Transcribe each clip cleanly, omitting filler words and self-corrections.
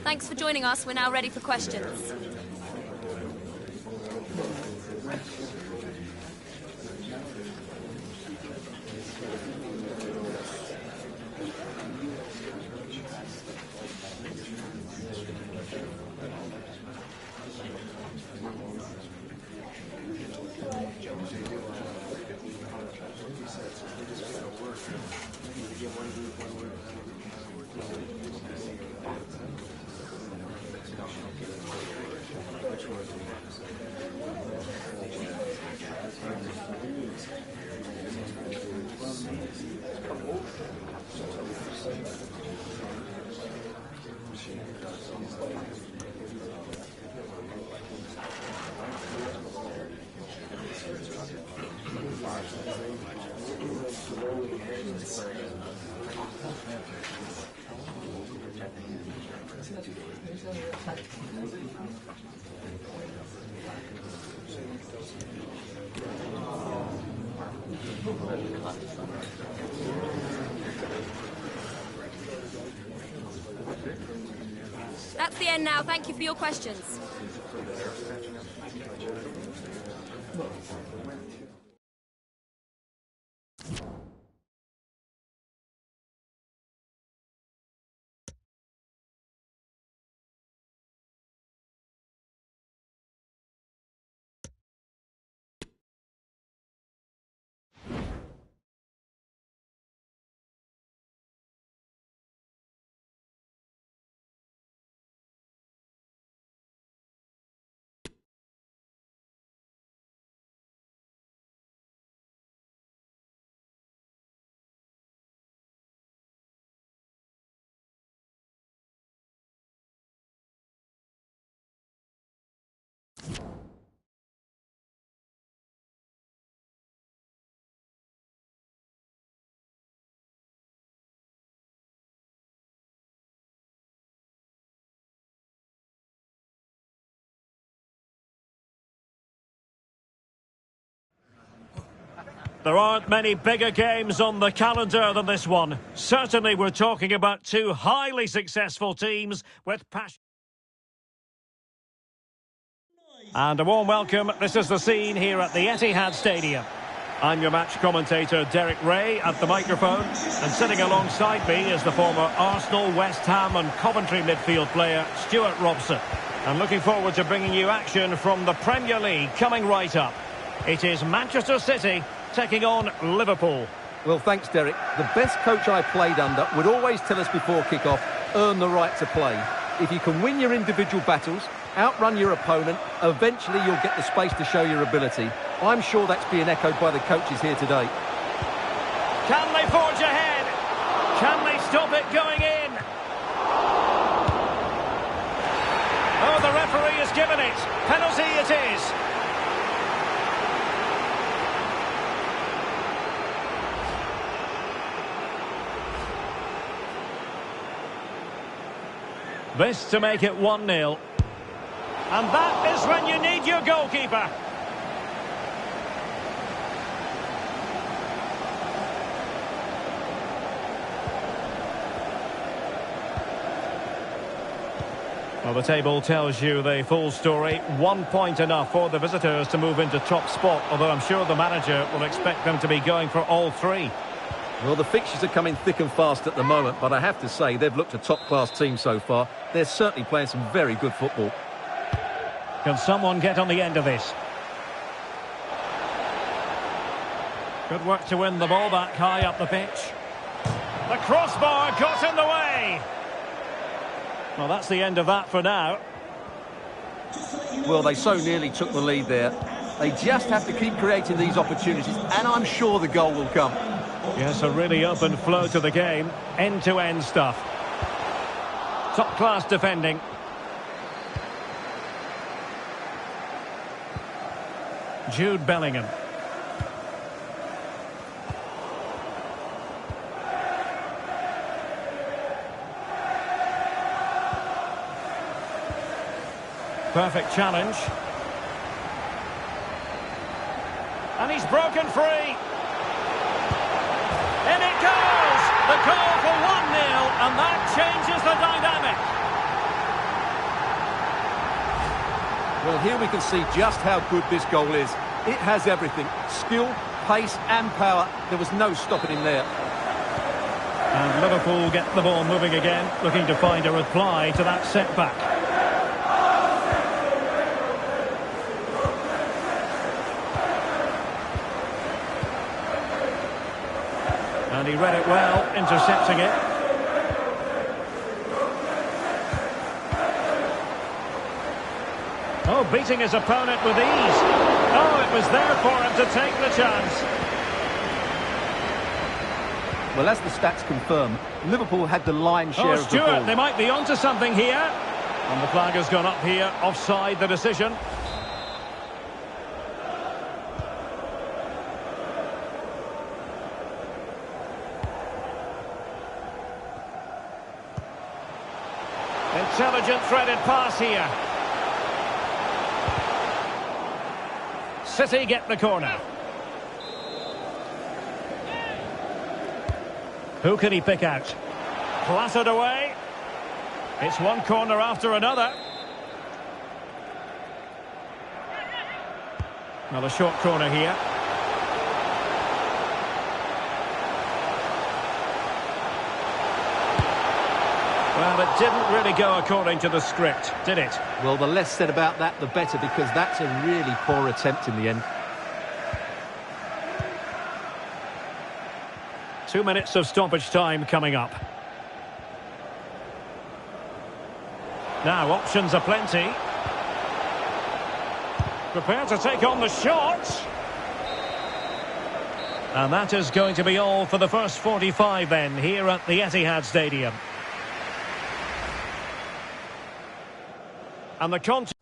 Thanks for joining us. We're now ready for questions. That's the end now. Thank you for your questions. There aren't many bigger games on the calendar than this one. Certainly we're talking about two highly successful teams with passion. And a warm welcome. This is the scene here at the Etihad Stadium. I'm your match commentator Derek Ray at the microphone, and sitting alongside me is the former Arsenal, West Ham and Coventry midfield player Stuart Robson. And looking forward to bringing you action from the Premier League coming right up. It is Manchester City taking on Liverpool. Well, thanks, Derek. The best coach I played under would always tell us before kick-off, earn the right to play. If you can win your individual battles, outrun your opponent, eventually you'll get the space to show your ability. I'm sure that's being echoed by the coaches here today. Can they forge ahead? Can they stop it going in? Oh, the referee has given it. Penalty it is. This to make it 1-0. And that is when you need your goalkeeper. Well, the table tells you the full story. 1 point enough for the visitors to move into top spot, although I'm sure the manager will expect them to be going for all three. Well, the fixtures are coming thick and fast at the moment, but I have to say they've looked a top-class team so far. They're certainly playing some very good football. Can someone get on the end of this? Good work to win the ball back high up the pitch. The crossbar got in the way. Well, that's the end of that for now. Well, they so nearly took the lead there. They just have to keep creating these opportunities, and I'm sure the goal will come. Yes, a really open flow to the game. End-to-end stuff. Top-class defending. Jude Bellingham. Perfect challenge. And he's broken free. In it goes! The goal for 1-0, and that changes the dynamic. Well, here we can see just how good this goal is. It has everything. Skill, pace and power. There was no stopping him there. And Liverpool get the ball moving again, looking to find a reply to that setback. And he read it well, intercepting it. Oh, beating his opponent with ease. Oh, it was there for him to take the chance. Well, as the stats confirm, Liverpool had the lion's share of the Stuart, ball. they might be onto something here. And the flag has gone up here, offside the decision. Intelligent threaded pass here. City get the corner. Who can he pick out? Clattered away. It's one corner after another. Another short corner here. Well, it didn't really go according to the script, did it? Well, the less said about that, the better, because that's a really poor attempt in the end. 2 minutes of stoppage time coming up. Now, options are plenty. Prepared to take on the shot. And that is going to be all for the first 45 then, here at the Etihad Stadium. And the content.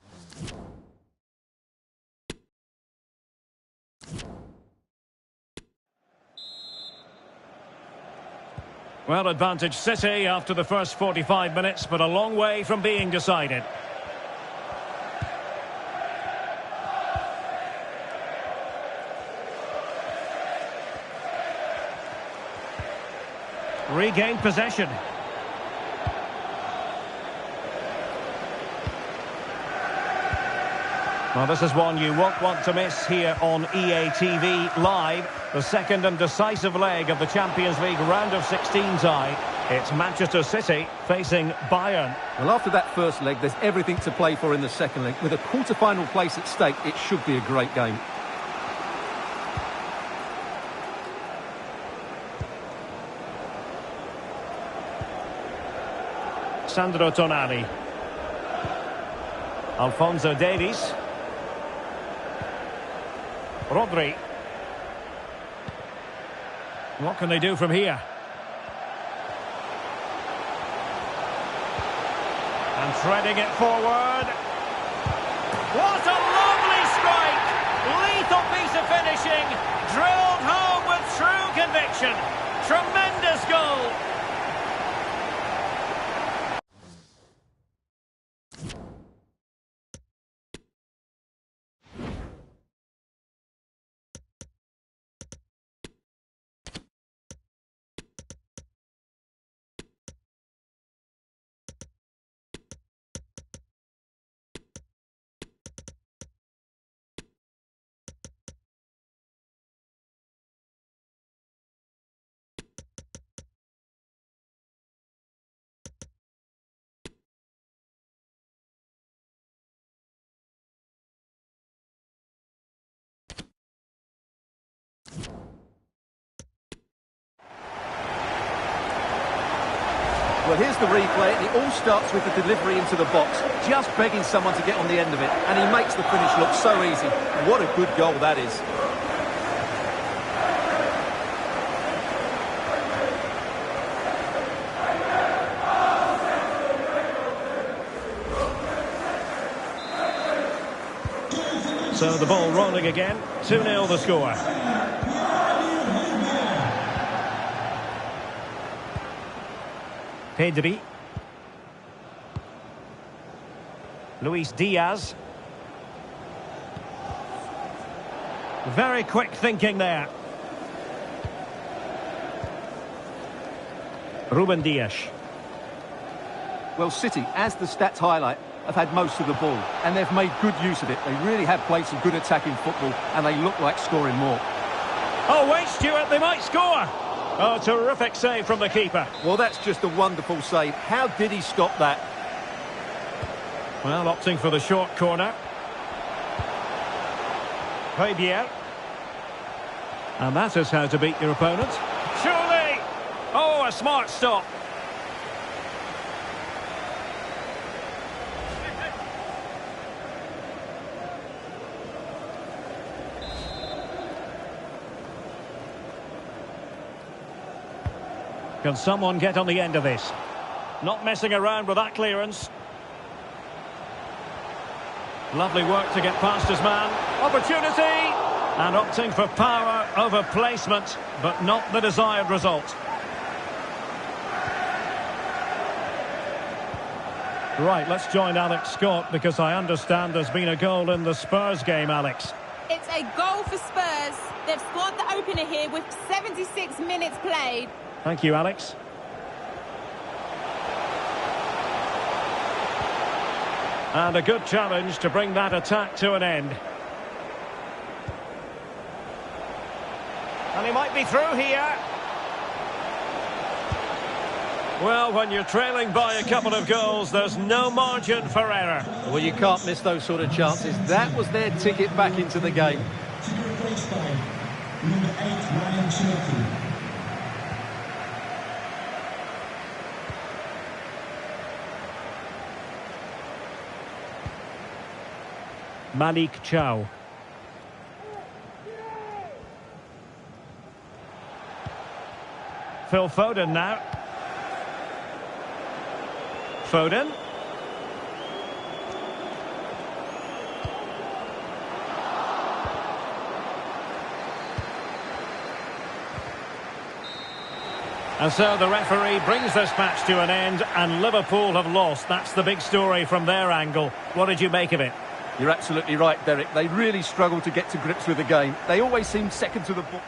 Well, advantage City after the first 45 minutes, but a long way from being decided. Regained possession. Well, this is one you won't want to miss here on EA TV Live. The second and decisive leg of the Champions League round of 16 tie. It's Manchester City facing Bayern. Well, after that first leg, there's everything to play for in the second leg. With a quarter-final place at stake, it should be a great game. Sandro Tonali. Alphonso Davies. Rodri. What can they do from here? And threading it forward. What a lovely strike! Lethal piece of finishing. Drilled home with true conviction. Tremendous goal. Well, here's the replay, and it all starts with the delivery into the box, just begging someone to get on the end of it, and he makes the finish look so easy. What a good goal that is. So the ball rolling again, 2-0 the score. Pedri. Luis Diaz. Very quick thinking there. Ruben Dias. Well, City, as the stats highlight, have had most of the ball, and they've made good use of it. They really have played some good attacking football, and they look like scoring more. Oh, wait, Stuart, they might score! Oh, terrific save from the keeper. Well, that's just a wonderful save. How did he stop that? Well, opting for the short corner. Fabier. And that is how to beat your opponent. Surely! Oh, a smart stop. Can someone get on the end of this? Not messing around with that clearance. Lovely work to get past his man. Opportunity! And opting for power over placement, but not the desired result. Right, let's join Alex Scott, because I understand there's been a goal in the Spurs game, Alex. It's a goal for Spurs. They've scored the opener here with 76 minutes played. Thank you, Alex. And a good challenge to bring that attack to an end. And he might be through here. Well, when you're trailing by a couple of goals, there's no margin for error. Well, you can't miss those sort of chances. That was their ticket back into the game. Number 8, Ryan Cherky. Malik Chow. Phil Foden now. Foden. And so the referee brings this match to an end, and Liverpool have lost. That's the big story from their angle. What did you make of it? You're absolutely right, Derek. They really struggled to get to grips with the game. They always seemed second to the ball.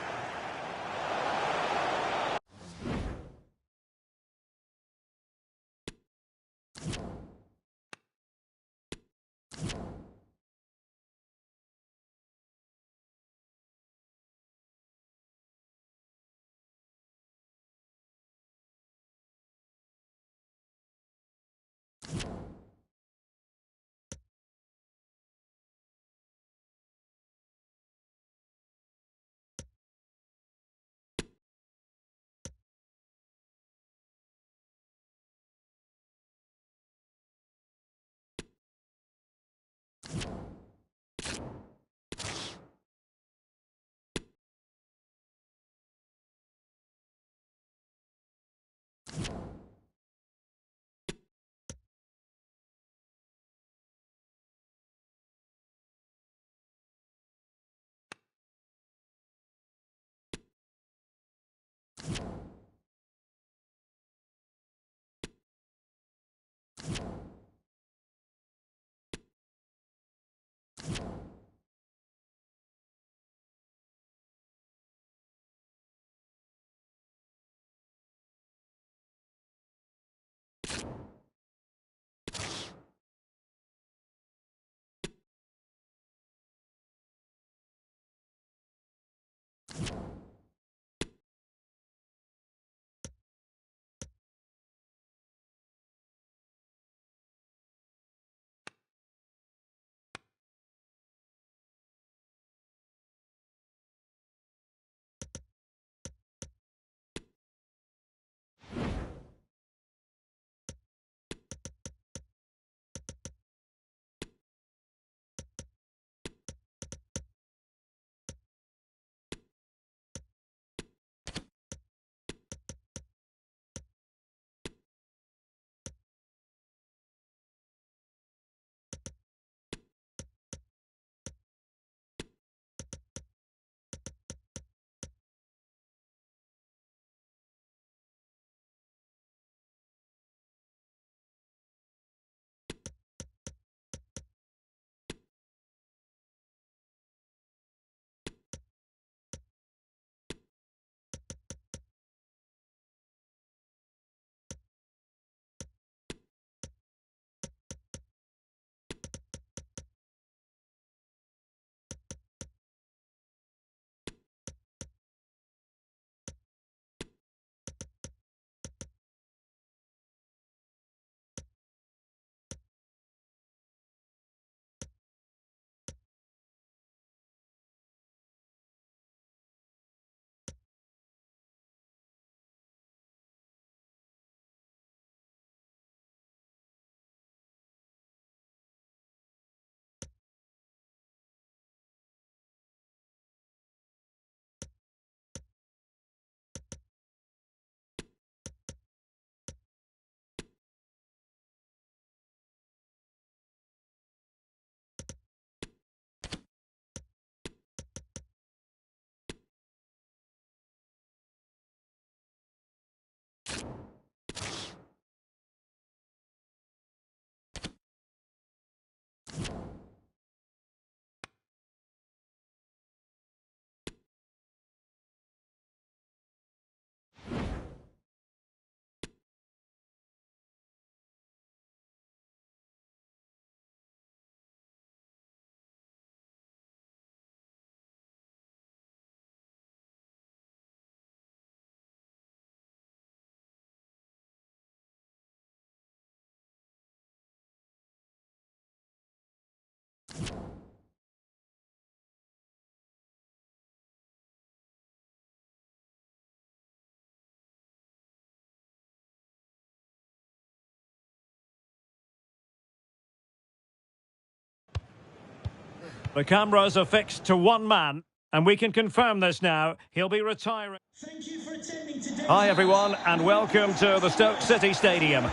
The cameras are fixed to one man, and we can confirm this now. He'll be retiring. Thank you for attending today's Hi everyone, and welcome to the Stoke City Stadium.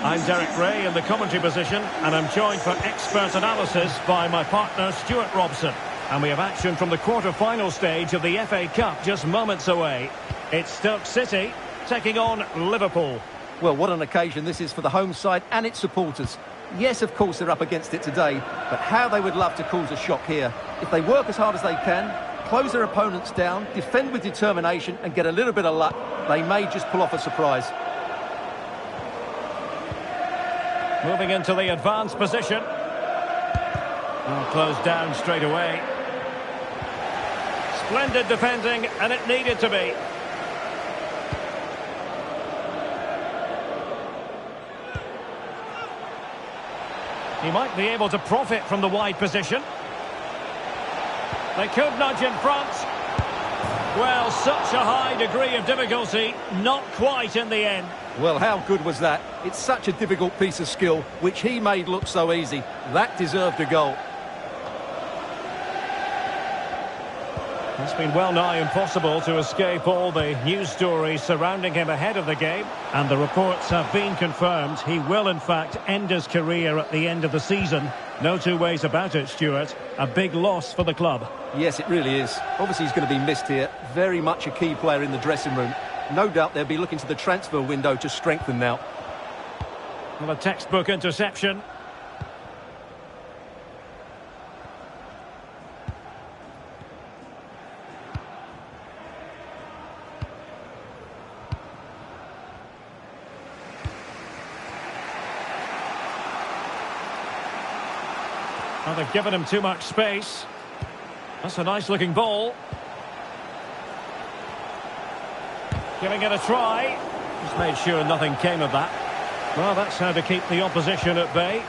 I'm Derek Ray in the commentary position, and I'm joined for expert analysis by my partner Stuart Robson. And we have action from the quarter-final stage of the FA Cup just moments away. It's Stoke City taking on Liverpool. Well, what an occasion this is for the home side and its supporters. Yes, of course, they're up against it today, but how they would love to cause a shock here. If they work as hard as they can, close their opponents down, defend with determination and get a little bit of luck, they may just pull off a surprise. Moving into the advanced position. Closed down straight away. Splendid defending, and it needed to be. He might be able to profit from the wide position. They could nudge in front. Well, such a high degree of difficulty, not quite in the end. Well, how good was that? It's such a difficult piece of skill, which he made look so easy. That deserved a goal. It's been well nigh impossible to escape all the news stories surrounding him ahead of the game. And the reports have been confirmed. He will, in fact, end his career at the end of the season. No two ways about it, Stuart. A big loss for the club. Yes, it really is. Obviously, he's going to be missed here. Very much a key player in the dressing room. No doubt they'll be looking to the transfer window to strengthen now. Well, a textbook interception. Well, they've given him too much space. That's a nice-looking ball. Giving it a try. Just made sure nothing came of that. Well, that's how to keep the opposition at bay.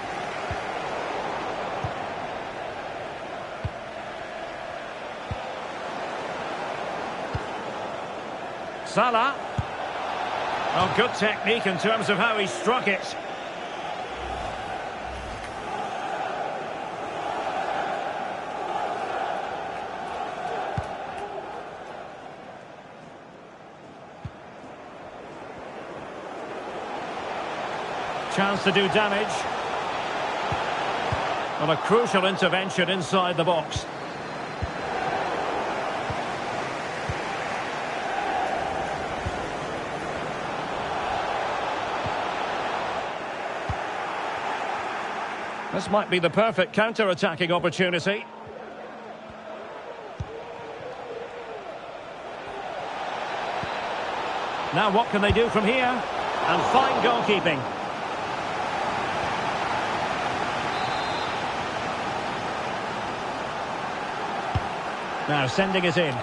Salah. Oh, good technique in terms of how he struck it. Chance to do damage. Well, a crucial intervention inside the box. This might be the perfect counter-attacking opportunity. Now what can they do from here? And fine goalkeeping. Now sending it in.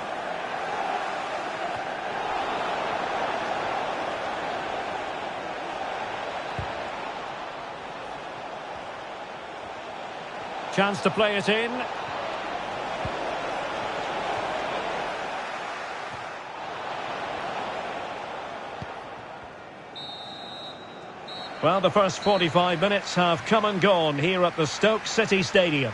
Chance to play it in. Well, the first 45 minutes have come and gone here at the Stoke City Stadium.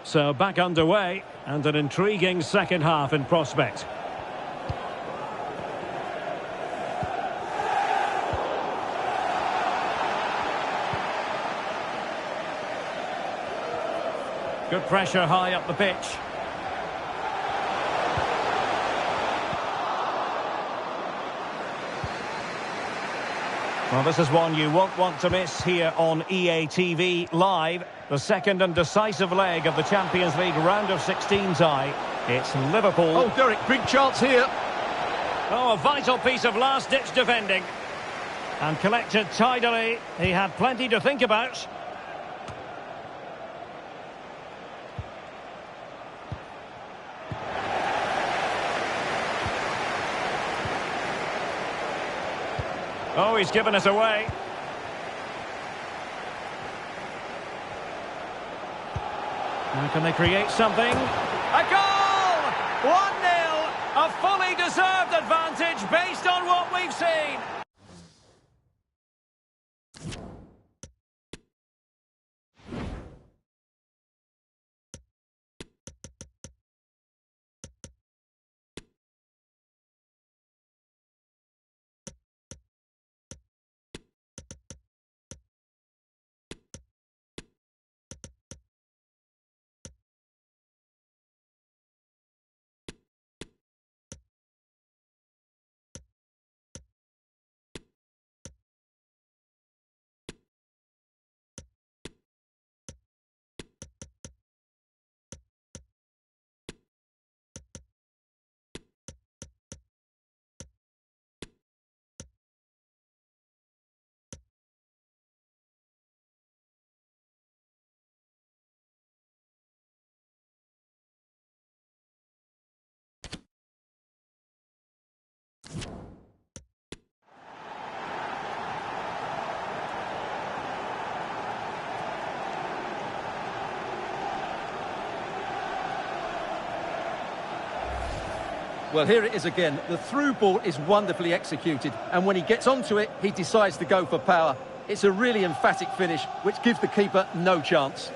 So back underway, and an intriguing second half in prospect. Good pressure high up the pitch. Well, this is one you won't want to miss here on EA TV Live. The second and decisive leg of the Champions League round of 16 tie. It's Liverpool. Oh, Derek, big chance here. Oh, a vital piece of last-ditch defending. And collected tidily. He had plenty to think about. Oh, he's given us away. Now can they create something? A goal! 1-0! A fully deserved advantage based on what we've seen. Well, here it is again. The through ball is wonderfully executed, and when he gets onto it, he decides to go for power. It's a really emphatic finish, which gives the keeper no chance.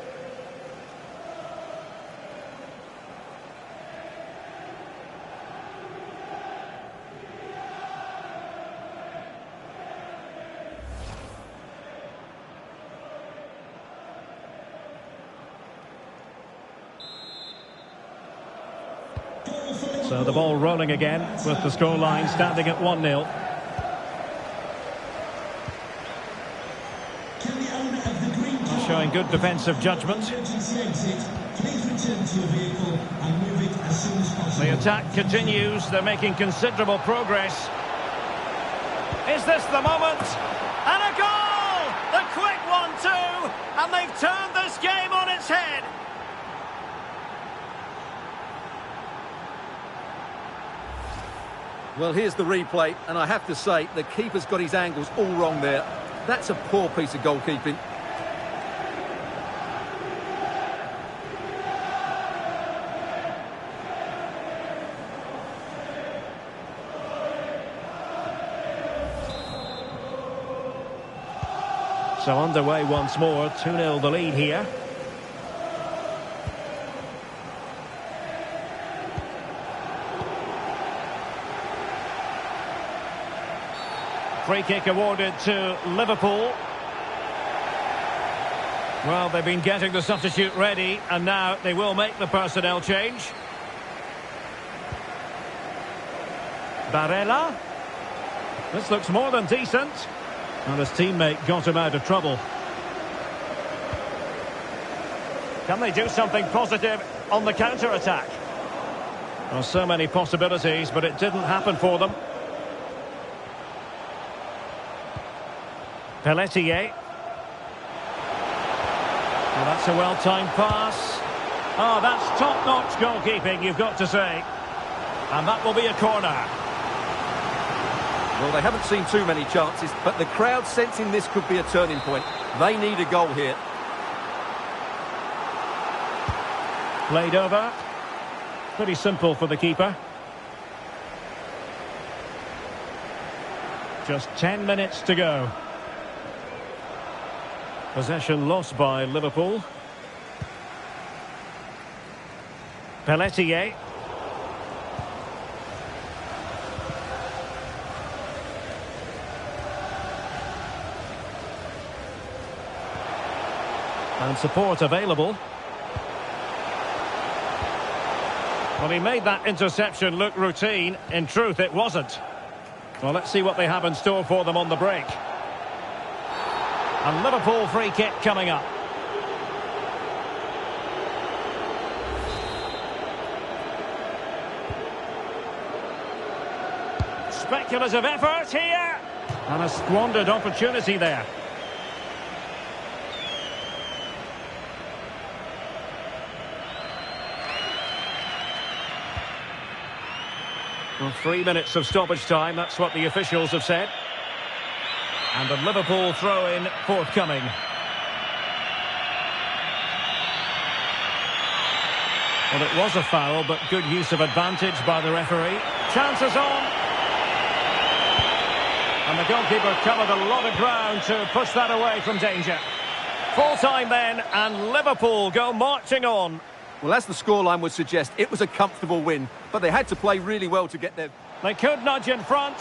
So the ball rolling again with the scoreline standing at 1-0. Can the owner of the green car Showing good defensive judgment. emergency exit, please return to your vehicle and move it as soon as possible. The attack continues. They're making considerable progress. Is this the moment? And a goal! The quick 1-2! And they've turned this game on its head. Well, here's the replay, and I have to say, the keeper's got his angles all wrong there. That's a poor piece of goalkeeping. So underway once more, 2-0 the lead here. Free kick awarded to Liverpool. Well, they've been getting the substitute ready, and now they will make the personnel change. Barella. This looks more than decent. And his teammate got him out of trouble. Can they do something positive on the counter-attack? Well, so many possibilities, but it didn't happen for them. Pelletier. Well, that's a well-timed pass. Oh, that's top-notch goalkeeping, you've got to say. And that will be a corner. Well, they haven't seen too many chances, but the crowd sensing this could be a turning point. They need a goal here. Played over. Pretty simple for the keeper. Just 10 minutes to go. Possession lost by Liverpool. Pelletier. And support available. Well, he made that interception look routine. In truth, it wasn't. Well, let's see what they have in store for them on the break. A Liverpool free kick coming up. Speculative effort here. And a squandered opportunity there. Well, 3 minutes of stoppage time, that's what the officials have said. And the Liverpool throw-in forthcoming. Well, it was a foul, but good use of advantage by the referee. Chances on. And the goalkeeper covered a lot of ground to push that away from danger. Full time then, and Liverpool go marching on. Well, as the scoreline would suggest, it was a comfortable win, but they had to play really well to get there. They could nudge in front.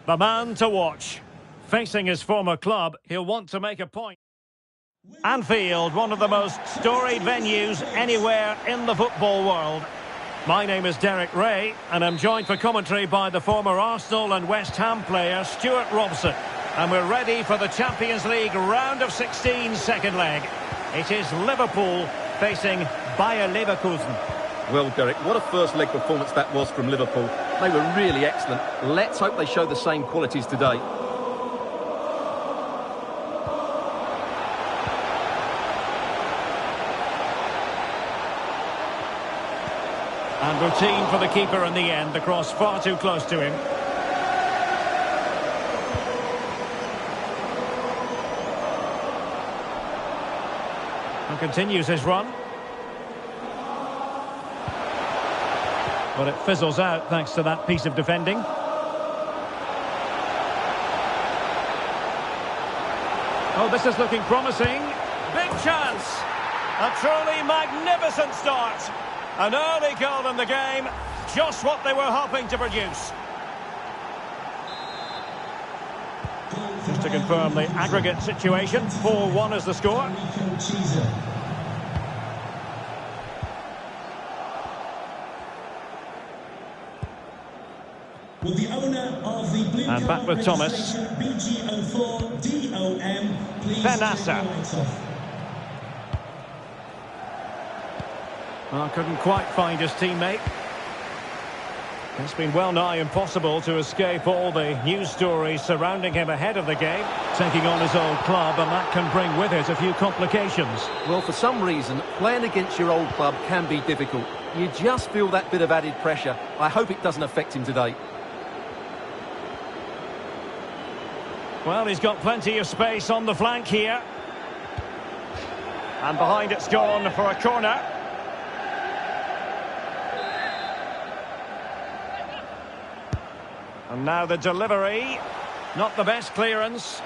The man to watch. Facing his former club, he'll want to make a point. Anfield, one of the most storied venues anywhere in the football world. My name is Derek Ray, and I'm joined for commentary by the former Arsenal and West Ham player Stuart Robson. And we're ready for the Champions League round of 16 second leg. It is Liverpool facing Bayer Leverkusen. Well, Derek, what a first leg performance that was from Liverpool. They were really excellent. Let's hope they show the same qualities today. And routine for the keeper in the end. The cross far too close to him. And continues his run. But it fizzles out thanks to that piece of defending. Oh, this is looking promising. Big chance. A truly magnificent start. An early goal in the game, just what they were hoping to produce. Just to confirm the aggregate situation, 4-1 is the score. Will the owner of the blue And back with Thomas. BG04DOM, please Benassa. Well, couldn't quite find his teammate. It's been well nigh impossible to escape all the news stories surrounding him ahead of the game, taking on his old club, and that can bring with it a few complications. Well, for some reason, playing against your old club can be difficult. You just feel that bit of added pressure. I hope it doesn't affect him today. Well, he's got plenty of space on the flank here. And behind it's gone for a corner. And now the delivery. Not the best clearance.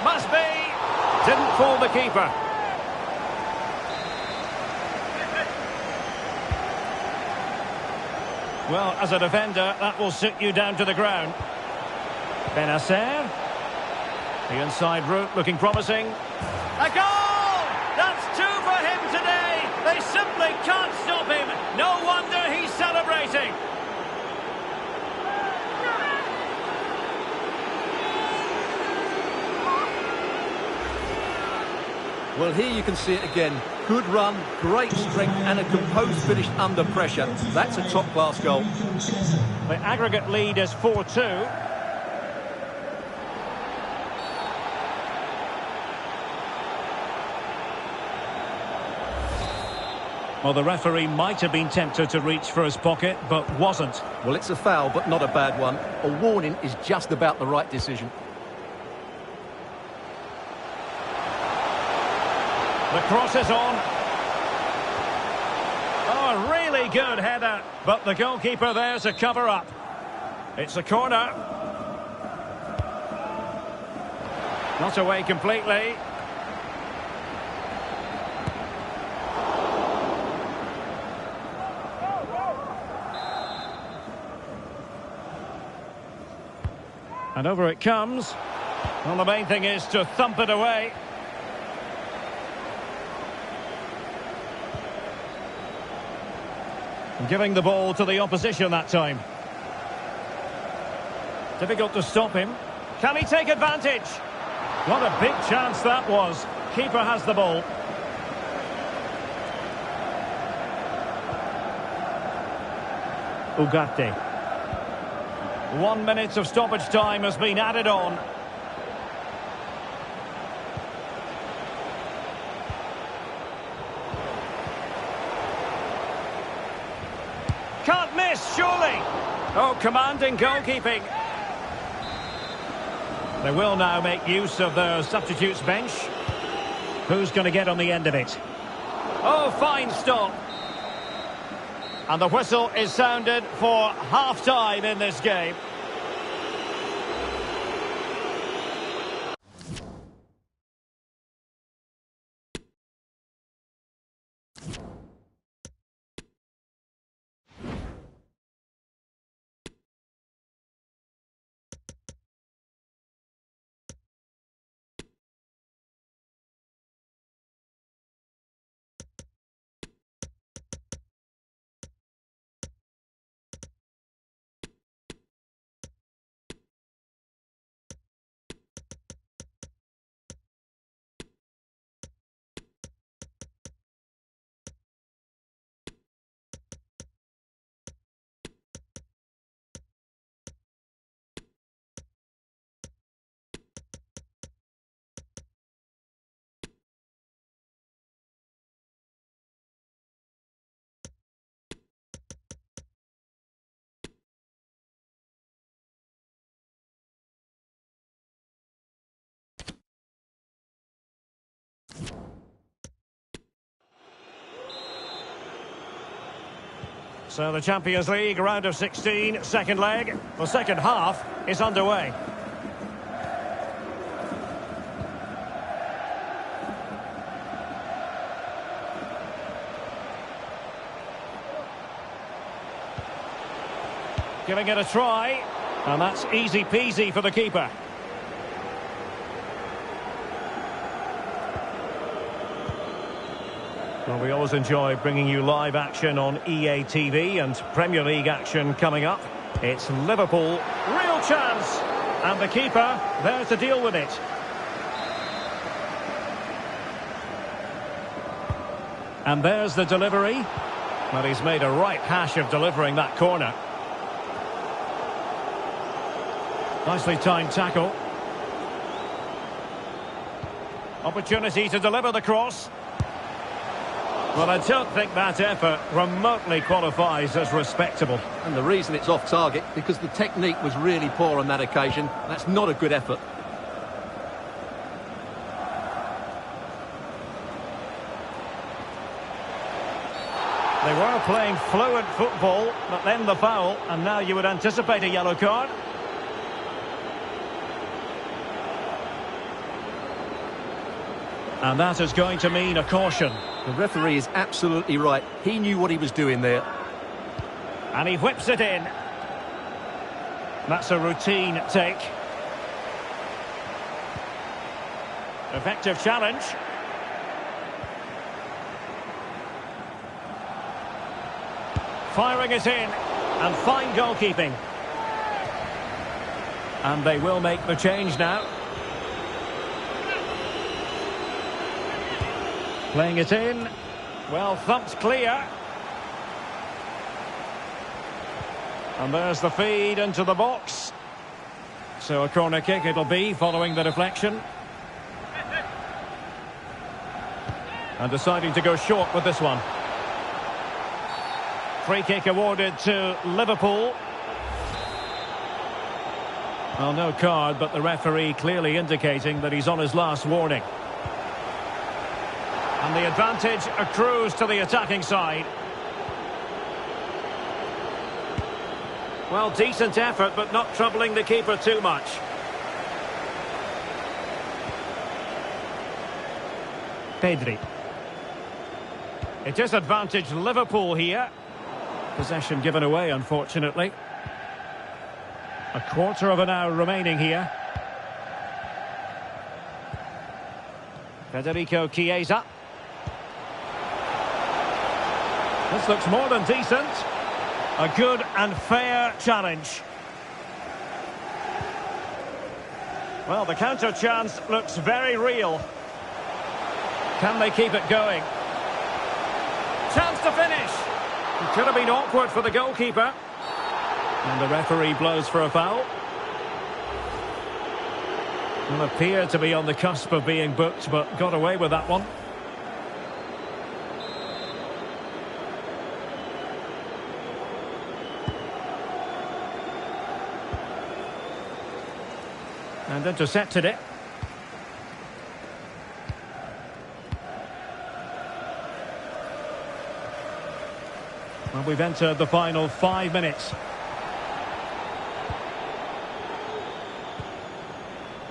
Must be. Didn't fool the keeper. Well, as a defender, that will sit you down to the ground. Benassa. The inside route looking promising. A goal! That's two for him today. They simply can't stop him. No wonder he's celebrating. Well, here you can see it again. Good run, great strength, and a composed finish under pressure. That's a top-class goal. The aggregate lead is 4-2. Well, the referee might have been tempted to reach for his pocket, but wasn't. Well, it's a foul, but not a bad one. A warning is just about the right decision. The cross is on. Oh, a really good header, but the goalkeeper there to cover up. It's a corner. Not away completely. And over it comes. Well, the main thing is to thump it away. Giving the ball to the opposition that time. Difficult to stop him. Can he take advantage? What a big chance that was. Keeper has the ball. Ugarte. 1 minute of stoppage time has been added on. Can't miss, surely. Oh, commanding goalkeeping. They will now make use of their substitutes bench. Who's going to get on the end of it? Oh, fine stop. And the whistle is sounded for half-time in this game. So the Champions League round of 16, second leg. The second half is underway. Giving it a try, and that's easy peasy for the keeper. Well, we always enjoy bringing you live action on EA TV and Premier League action coming up. It's Liverpool, real chance, and the keeper there to deal with it. And there's the delivery. Well, he's made a right hash of delivering that corner. Nicely timed tackle. Opportunity to deliver the cross. Well, I don't think that effort remotely qualifies as respectable. And the reason it's off target, because the technique was really poor on that occasion. That's not a good effort. They were playing fluent football, but then the foul, and now you would anticipate a yellow card. And that is going to mean a caution. The referee is absolutely right. He knew what he was doing there. And he whips it in. That's a routine take. Effective challenge. Firing it in. And fine goalkeeping. And they will make the change now. Playing it in. Well thumped clear. And there's the feed into the box. So a corner kick it'll be following the deflection. And deciding to go short with this one. Free kick awarded to Liverpool. Well, no card, but the referee clearly indicating that he's on his last warning. And the advantage accrues to the attacking side. Well, decent effort, but not troubling the keeper too much. Pedri. It is advantage Liverpool here. Possession given away, unfortunately. A quarter of an hour remaining here. Federico Chiesa. This looks more than decent. A good and fair challenge. Well, the counter chance looks very real. Can they keep it going? Chance to finish. It could have been awkward for the goalkeeper. And the referee blows for a foul. Well, appeared to be on the cusp of being booked, but got away with that one. And intercepted it. Well, we've entered the final 5 minutes.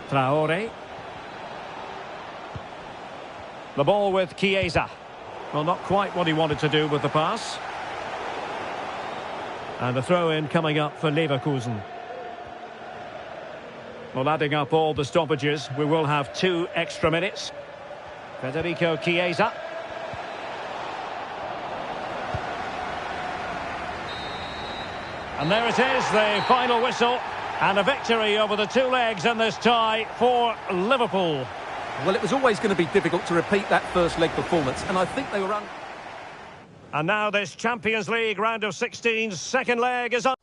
Traore. The ball with Chiesa. Well, not quite what he wanted to do with the pass. And the throw-in coming up for Leverkusen. Well, adding up all the stoppages, we will have 2 extra minutes. Federico Chiesa. And there it is, the final whistle. And a victory over the 2 legs in this tie for Liverpool. Well, it was always going to be difficult to repeat that first leg performance, and I think they were And now this Champions League round of 16's second leg is on.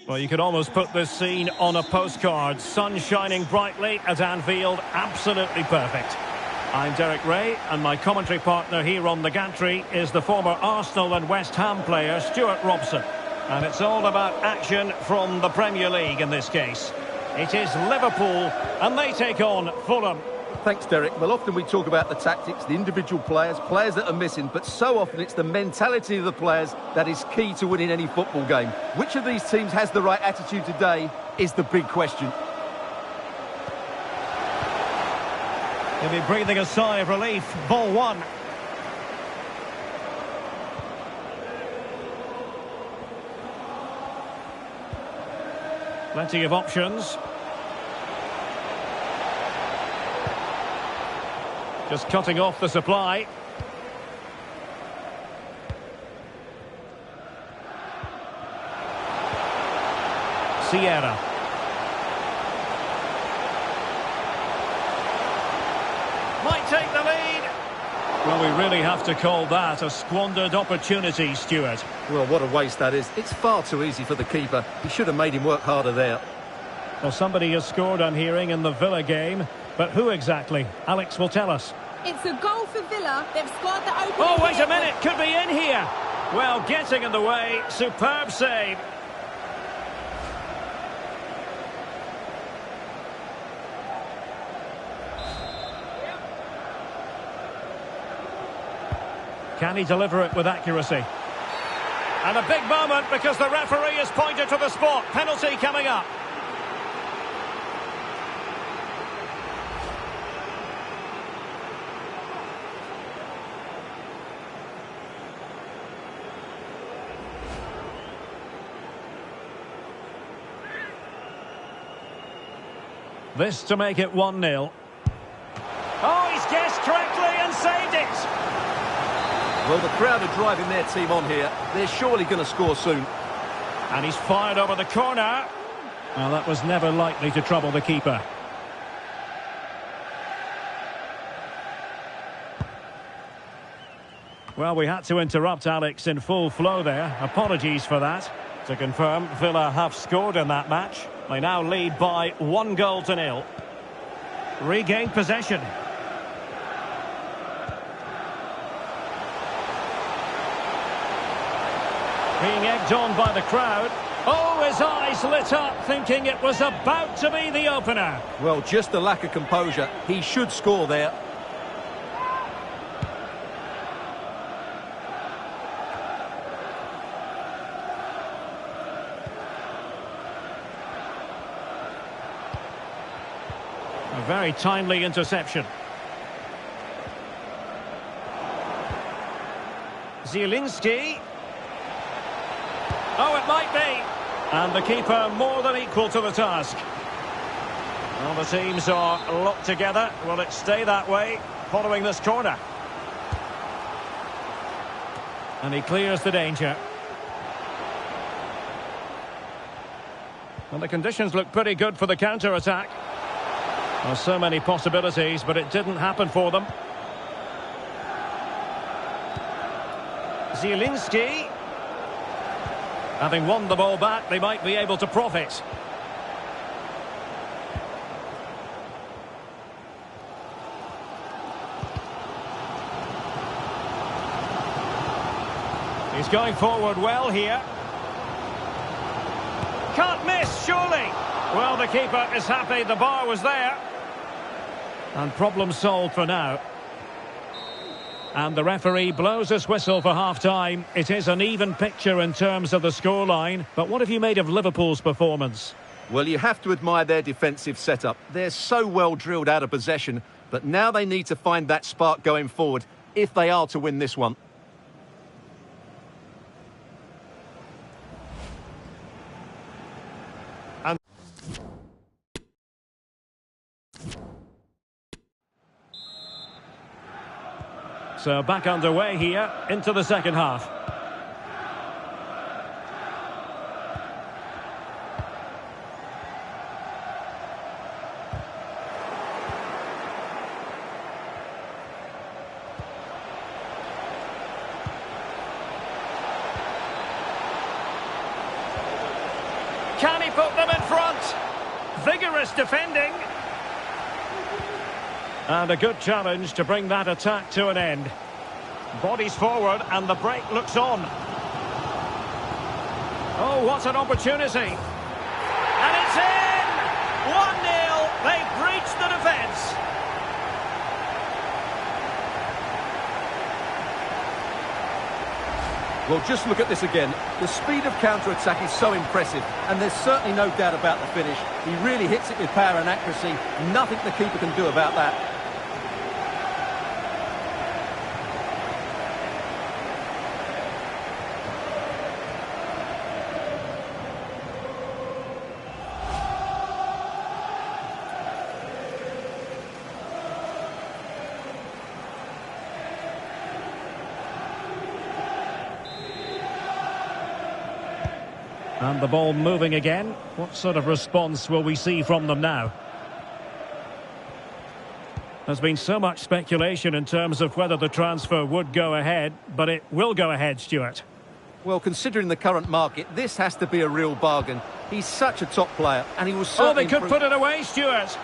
Well, you could almost put this scene on a postcard. Sun shining brightly at Anfield. Absolutely perfect. I'm Derek Ray, and my commentary partner here on the gantry is the former Arsenal and West Ham player, Stuart Robson. And it's all about action from the Premier League in this case. It is Liverpool, and they take on Fulham. Thanks, Derek. Well, often we talk about the tactics, the individual players that are missing, but so often it's the mentality of the players that is key to winning any football game. Which of these teams has the right attitude today is the big question. He'll be breathing a sigh of relief. Ball one. Plenty of options. Just cutting off the supply. Sierra. Might take the lead. Well, we really have to call that a squandered opportunity, Stuart. Well, what a waste that is. It's far too easy for the keeper. He should have made him work harder there. Well, somebody has scored, I'm hearing, in the Villa game. But who exactly? Alex will tell us. It's a goal for Villa. They've scored the opener. Oh, wait a minute. Could be in here. Well, getting in the way. Superb save. Can he deliver it with accuracy? And a big moment because the referee has pointed to the spot. Penalty coming up. This to make it 1-0. Oh, he's guessed correctly and saved it. Well, the crowd are driving their team on here. They're surely going to score soon. And he's fired over the corner. Well, that was never likely to trouble the keeper. Well, we had to interrupt Alex in full flow there. Apologies for that. To confirm, Villa have scored in that match. They now lead by 1-0. Regained possession. Being egged on by the crowd. Oh, his eyes lit up, thinking it was about to be the opener. Well, just the lack of composure. He should score there. A very timely interception. Zielinski. Oh, it might be. And the keeper more than equal to the task. Well, the teams are locked together. Will it stay that way following this corner? And he clears the danger. Well, the conditions look pretty good for the counter-attack. Well, so many possibilities, but it didn't happen for them. Zielinski. Having won the ball back, they might be able to profit. He's going forward well here. Can't miss, surely. Well, the keeper is happy the bar was there. And problem solved for now. And the referee blows his whistle for half-time. It is an even picture in terms of the scoreline. But what have you made of Liverpool's performance? Well, you have to admire their defensive setup. They're so well drilled out of possession, but now they need to find that spark going forward if they are to win this one. So back underway here into the second half. put them in front. Vigorous defending. And a good challenge to bring that attack to an end. Bodies forward and the break looks on. Oh, what an opportunity. And it's in! 1-0. They've breached the defence. Well, just look at this again. The speed of counter-attack is so impressive, and there's certainly no doubt about the finish. He really hits it with power and accuracy. Nothing the keeper can do about that. And the ball moving again. What sort of response will we see from them now? There's been so much speculation in terms of whether the transfer would go ahead, but it will go ahead, Stuart. Well, considering the current market, this has to be a real bargain. He's such a top player, and he was certainly... Oh, they could put it away, Stuart.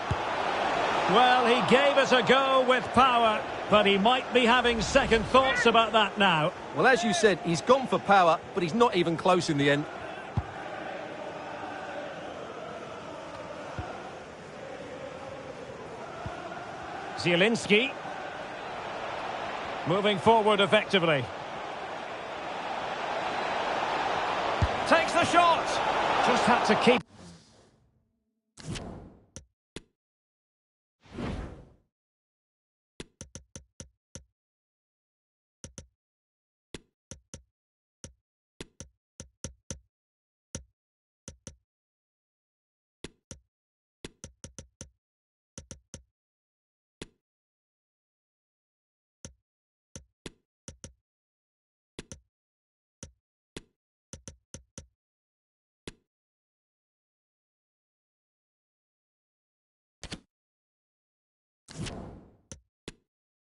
Well, he gave it a go with power, but he might be having second thoughts about that now. Well, as you said, he's gone for power, but he's not even close in the end. Zielinski. Moving forward effectively. Takes the shot. Just had to keep...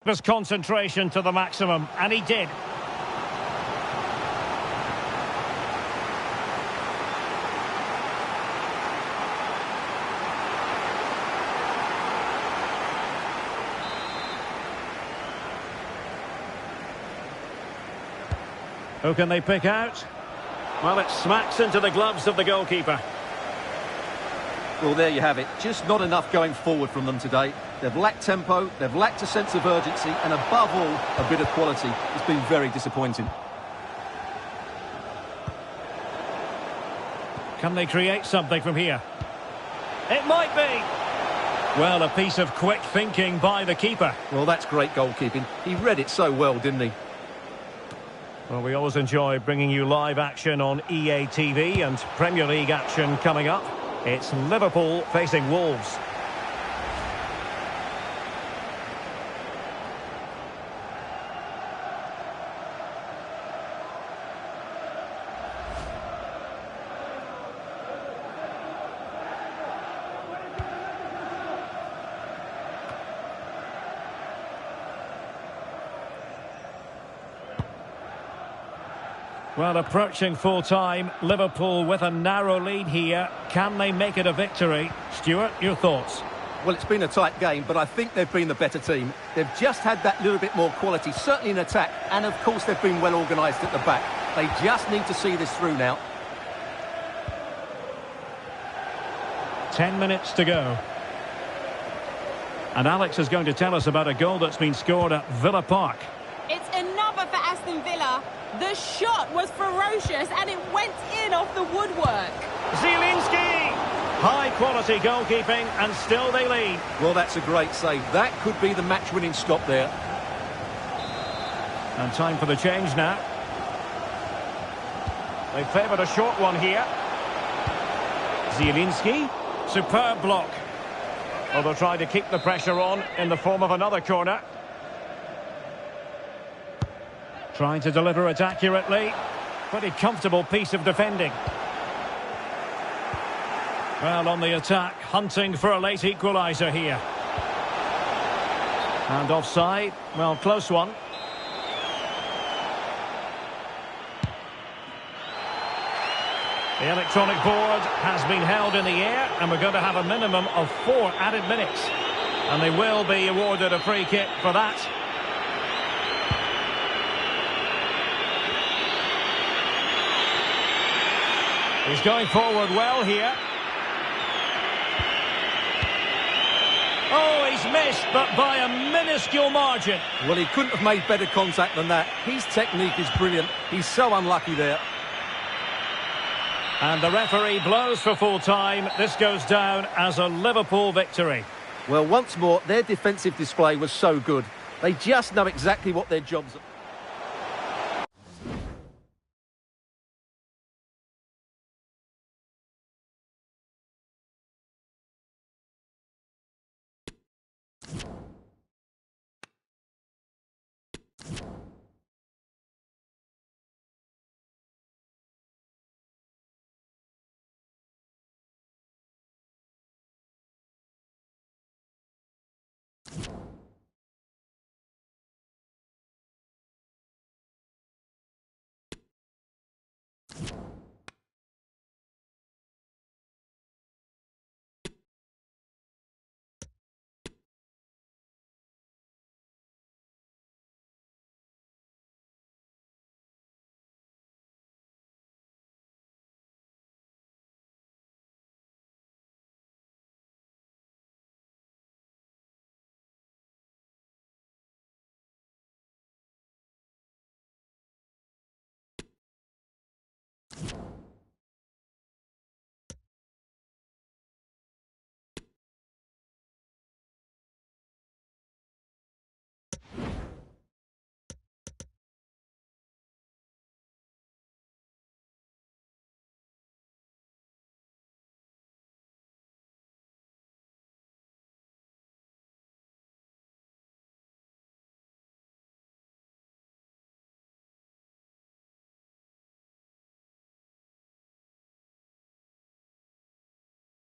his concentration to the maximum, and he did. Who can they pick out? Well, it smacks into the gloves of the goalkeeper. Well, there you have it. Just not enough going forward from them today. They've lacked tempo, they've lacked a sense of urgency, and above all, a bit of quality. It's been very disappointing. Can they create something from here? It might be. Well, a piece of quick thinking by the keeper. Well, that's great goalkeeping. He read it so well, didn't he? Well, we always enjoy bringing you live action on EA TV and Premier League action coming up. It's Liverpool facing Wolves. Well, approaching full time, Liverpool with a narrow lead here. Can they make it a victory? Stuart, your thoughts? Well, it's been a tight game, but I think they've been the better team. They've just had that little bit more quality, certainly in attack, and of course they've been well organised at the back. They just need to see this through now. 10 minutes to go. And Alex is going to tell us about a goal that's been scored at Villa Park. It's another for Aston Villa. The shot was ferocious and it went in off the woodwork. Zielinski! High quality goalkeeping and still they lead. Well, that's a great save. That could be the match-winning stop there. And time for the change now. They favoured a short one here. Zielinski. Superb block. Well, they'll try to keep the pressure on in the form of another corner. Trying to deliver it accurately. Pretty comfortable piece of defending. Well, on the attack, hunting for a late equaliser here. And offside. Well, close one. The electronic board has been held in the air, and we're going to have a minimum of 4 added minutes. And they will be awarded a free kick for that. He's going forward well here. Oh, he's missed, but by a minuscule margin. Well, he couldn't have made better contact than that. His technique is brilliant. He's so unlucky there. And the referee blows for full time. This goes down as a Liverpool victory. Well, once more, their defensive display was so good. They just know exactly what their jobs are.